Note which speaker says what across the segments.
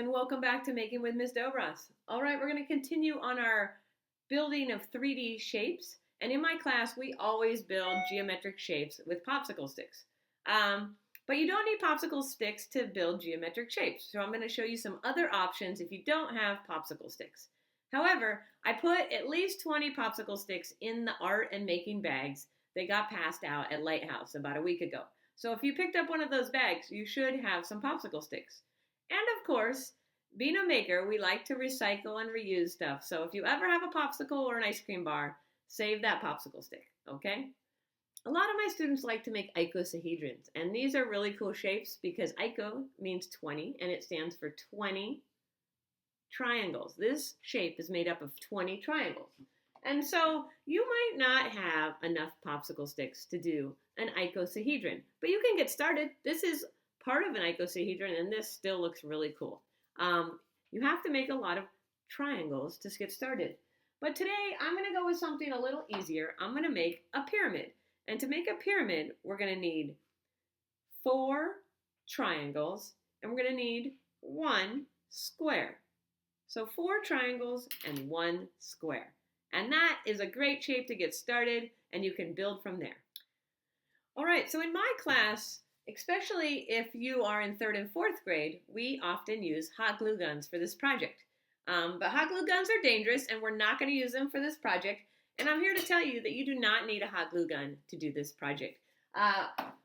Speaker 1: and welcome back to Making with Ms. Dobras. All right, we're going to continue on our building of 3D shapes. And in my class, we always build geometric shapes with popsicle sticks. But you don't need popsicle sticks to build geometric shapes. So I'm going to show you some other options if you don't have popsicle sticks. However, I put at least 20 popsicle sticks in the art and making bags that got passed out at Lighthouse about a week ago. So if you picked up one of those bags, you should have some popsicle sticks. And of course, being a maker, we like to recycle and reuse stuff. So if you ever have a popsicle or an ice cream bar, save that popsicle stick, okay? A lot of my students like to make icosahedrons, and these are really cool shapes because ico means 20, and it stands for 20 triangles. This shape is made up of 20 triangles. And so you might not have enough popsicle sticks to do an icosahedron, but you can get started. This is part of an icosahedron, and this still looks really cool. You have to make a lot of triangles to get started. But today, I'm going to go with something a little easier. I'm going to make a pyramid. And to make a pyramid, we're going to need 4 triangles, and we're going to need 1 square. So 4 triangles and 1 square. And that is a great shape to get started, and you can build from there. All right, so in my class, especially if you are in 3rd and 4th grade, we often use hot glue guns for this project. But hot glue guns are dangerous, and we're not going to use them for this project. And I'm here to tell you that you do not need a hot glue gun to do this project.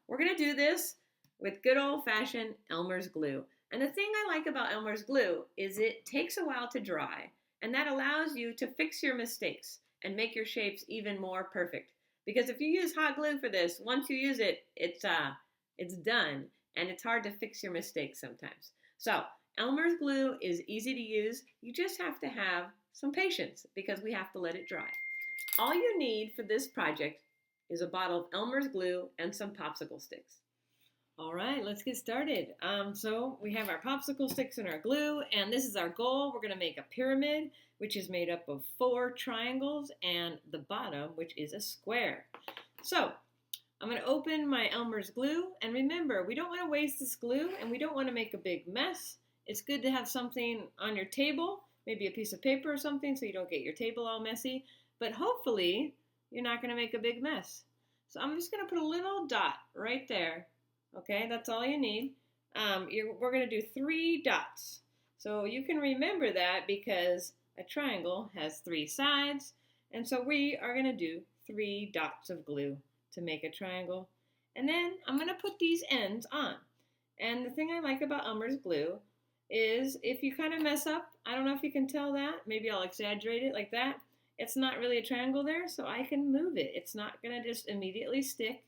Speaker 1: We're going to do this with good old-fashioned Elmer's glue. And the thing I like about Elmer's glue is it takes a while to dry, and that allows you to fix your mistakes and make your shapes even more perfect. Because if you use hot glue for this, once you use it, it's done, and it's hard to fix your mistakes sometimes. So Elmer's glue is easy to use. You just have to have some patience because we have to let it dry. All you need for this project is a bottle of Elmer's glue and some popsicle sticks. All right, let's get started. So we have our popsicle sticks and our glue, and this is our goal. We're going to make a pyramid, which is made up of 4 triangles and the bottom, which is a square. So I'm going to open my Elmer's glue, and remember, we don't want to waste this glue, and we don't want to make a big mess. It's good to have something on your table, maybe a piece of paper or something, so you don't get your table all messy. But hopefully, you're not going to make a big mess. So I'm just going to put a little dot right there. Okay, that's all you need. We're going to do 3 dots. So you can remember that because a triangle has 3 sides. And so we are going to do 3 dots of glue to make a triangle. And then I'm going to put these ends on. And the thing I like about Elmer's glue is if you kind of mess up, I don't know if you can tell that. Maybe I'll exaggerate it like that. It's not really a triangle there, so I can move it. It's not going to just immediately stick.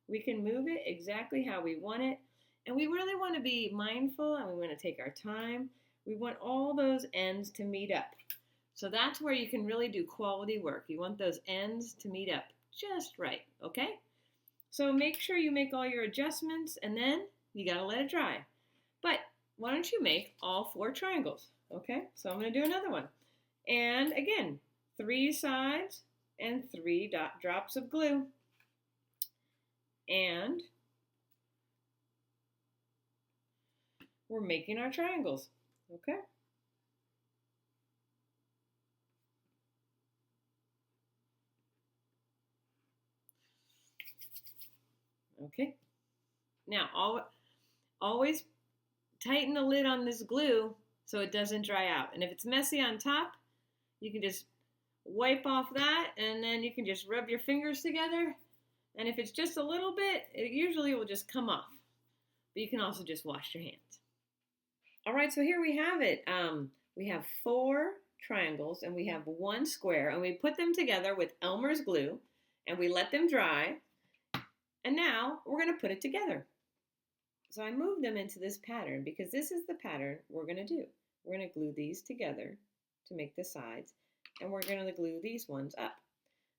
Speaker 1: We can move it exactly how we want it. And we really want to be mindful, and we want to take our time. We want all those ends to meet up. So that's where you can really do quality work. You want those ends to meet up just right, okay? So make sure you make all your adjustments, and then you got to let it dry. But why don't you make all 4 triangles, okay? So I'm going to do another one. And again, 3 sides and 3 drops of glue. And we're making our triangles, okay? Okay. Now, always tighten the lid on this glue so it doesn't dry out. And if it's messy on top, you can just wipe off that, and then you can just rub your fingers together. And if it's just a little bit, it usually will just come off. But you can also just wash your hands. All right, so here we have it. We have 4 triangles, and we have 1 square, and we put them together with Elmer's glue, and we let them dry. And now we're going to put it together. So I moved them into this pattern because this is the pattern we're going to do. We're going to glue these together to make the sides, and we're going to glue these ones up.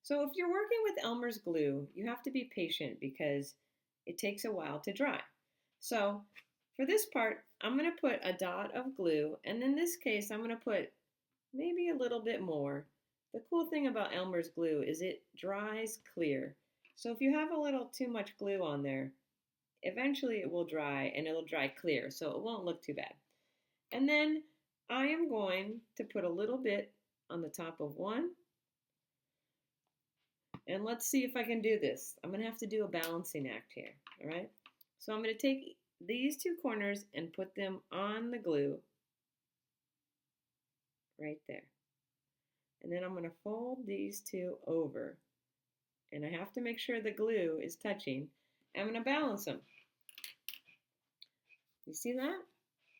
Speaker 1: So if you're working with Elmer's glue, you have to be patient because it takes a while to dry. So for this part, I'm going to put a dot of glue, and in this case, I'm going to put maybe a little bit more. The cool thing about Elmer's glue is it dries clear. So if you have a little too much glue on there, eventually it will dry, and it'll dry clear, so it won't look too bad. And then I am going to put a little bit on the top of one. And let's see if I can do this. I'm going to have to do a balancing act here, all right? So I'm going to take these two corners and put them on the glue right there. And then I'm going to fold these two over. And I have to make sure the glue is touching. I'm going to balance them. You see that?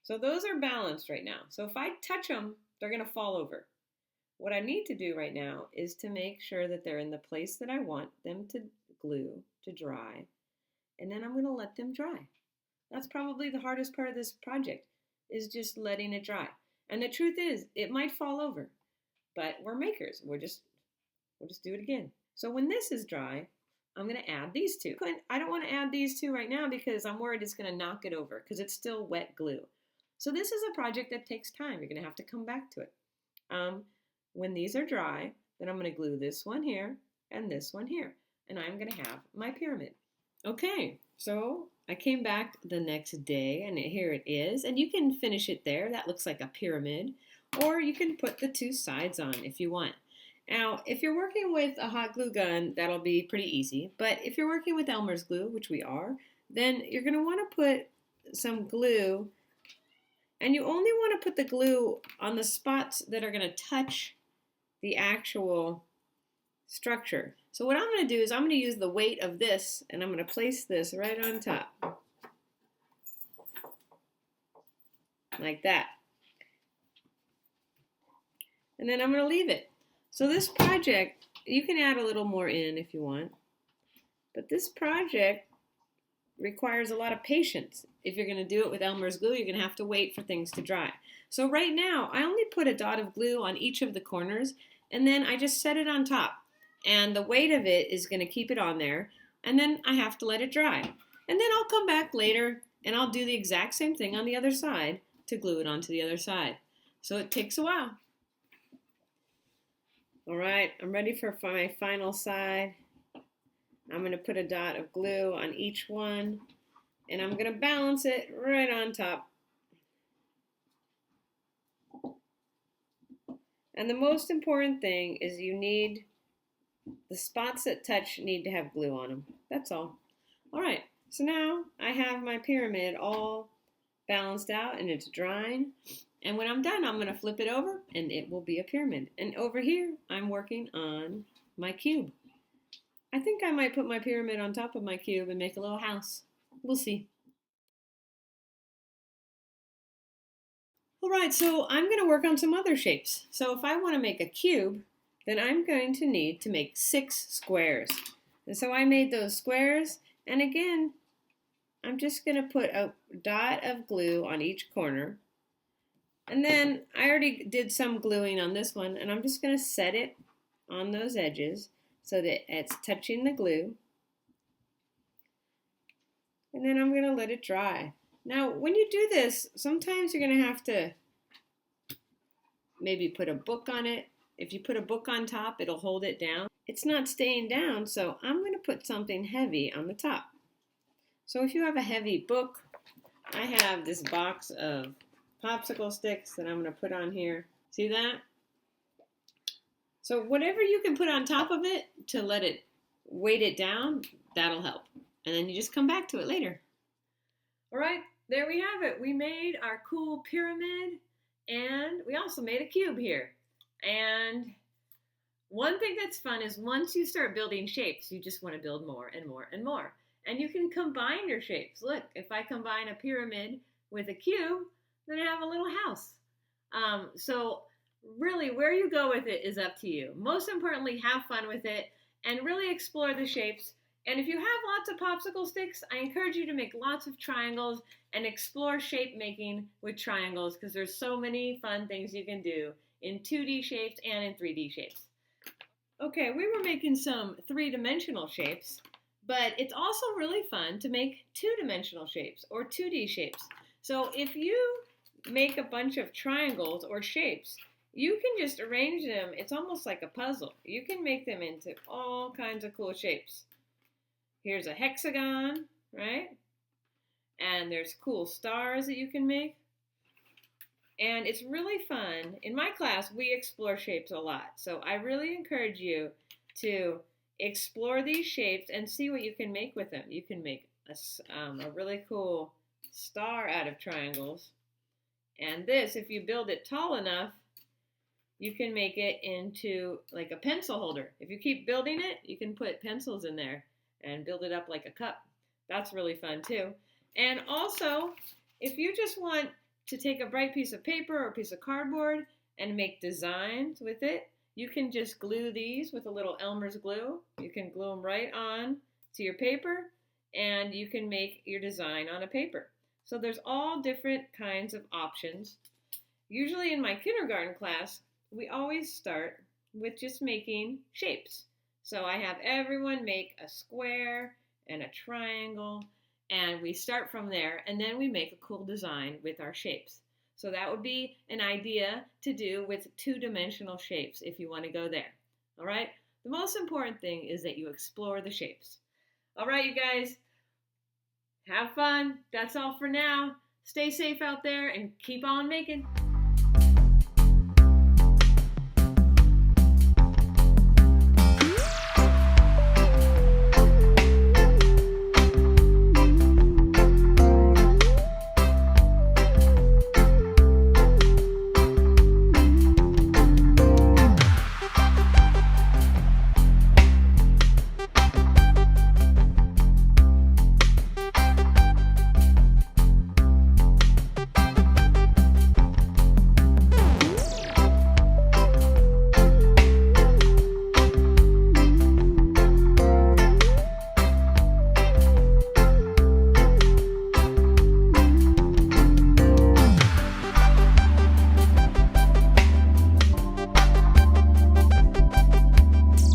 Speaker 1: So those are balanced right now. So if I touch them, they're going to fall over. What I need to do right now is to make sure that they're in the place that I want them to glue, to dry. And then I'm going to let them dry. That's probably the hardest part of this project, is just letting it dry. And the truth is, it might fall over, but we're makers. We'll just do it again. So when this is dry, I'm going to add these two. I don't want to add these two right now because I'm worried it's going to knock it over because it's still wet glue. So this is a project that takes time. You're going to have to come back to it. When these are dry, then I'm going to glue this one here and this one here. And I'm going to have my pyramid. Okay, so I came back the next day and here it is. And you can finish it there. That looks like a pyramid. Or you can put the two sides on if you want. Now, if you're working with a hot glue gun, that'll be pretty easy. But if you're working with Elmer's glue, which we are, then you're going to want to put some glue. And you only want to put the glue on the spots that are going to touch the actual structure. So what I'm going to do is I'm going to use the weight of this and I'm going to place this right on top. Like that. And then I'm going to leave it. So this project, you can add a little more in if you want. But this project requires a lot of patience. If you're going to do it with Elmer's glue, you're going to have to wait for things to dry. So right now, I only put a dot of glue on each of the corners, and then I just set it on top. And the weight of it is going to keep it on there, and then I have to let it dry. And then I'll come back later, and I'll do the exact same thing on the other side to glue it onto the other side. So it takes a while. All right, I'm ready for my final side. I'm going to put a dot of glue on each one, and I'm going to balance it right on top. And the most important thing is the spots that touch need to have glue on them. That's all. All right, so now I have my pyramid all balanced out and it's drying. And when I'm done, I'm going to flip it over and it will be a pyramid. And over here, I'm working on my cube. I think I might put my pyramid on top of my cube and make a little house. We'll see. All right, so I'm going to work on some other shapes. So if I want to make a cube, then I'm going to need to make 6 squares. And so I made those squares. And again, I'm just going to put a dot of glue on each corner. And then I already did some gluing on this one, and I'm just going to set it on those edges so that it's touching the glue. And then I'm going to let it dry. Now, when you do this, sometimes you're going to have to maybe put a book on it. If you put a book on top, it'll hold it down. It's not staying down, so I'm going to put something heavy on the top. So if you have a heavy book, I have this box of popsicle sticks that I'm going to put on here. See that? So whatever you can put on top of it to let it weight it down, that'll help. And then you just come back to it later. All right, there we have it. We made our cool pyramid, and we also made a cube here. And one thing that's fun is once you start building shapes, you just want to build more and more and more. And you can combine your shapes. Look, if I combine a pyramid with a cube, then I have a little house. So really, where you go with it is up to you. Most importantly, have fun with it and really explore the shapes. And if you have lots of popsicle sticks, I encourage you to make lots of triangles and explore shape making with triangles because there's so many fun things you can do in 2D shapes and in 3D shapes. Okay, we were making some 3-dimensional shapes, but it's also really fun to make 2-dimensional shapes or 2D shapes. So if you make a bunch of triangles or shapes, you can just arrange them. It's almost like a puzzle. You can make them into all kinds of cool shapes. Here's a hexagon, right? And there's cool stars that you can make. And it's really fun. In my class, we explore shapes a lot. So I really encourage you to explore these shapes and see what you can make with them. You can make a really cool star out of triangles. And this, if you build it tall enough, you can make it into like a pencil holder. If you keep building it, you can put pencils in there and build it up like a cup. That's really fun too. And also, if you just want to take a bright piece of paper or a piece of cardboard and make designs with it, you can just glue these with a little Elmer's glue. You can glue them right on to your paper, and you can make your design on a paper. So there's all different kinds of options. Usually in my kindergarten class, we always start with just making shapes. So I have everyone make a square and a triangle, and we start from there, and then we make a cool design with our shapes. So that would be an idea to do with two-dimensional shapes if you want to go there. All right? The most important thing is that you explore the shapes. All right, you guys, have fun. That's all for now. Stay safe out there and keep on making.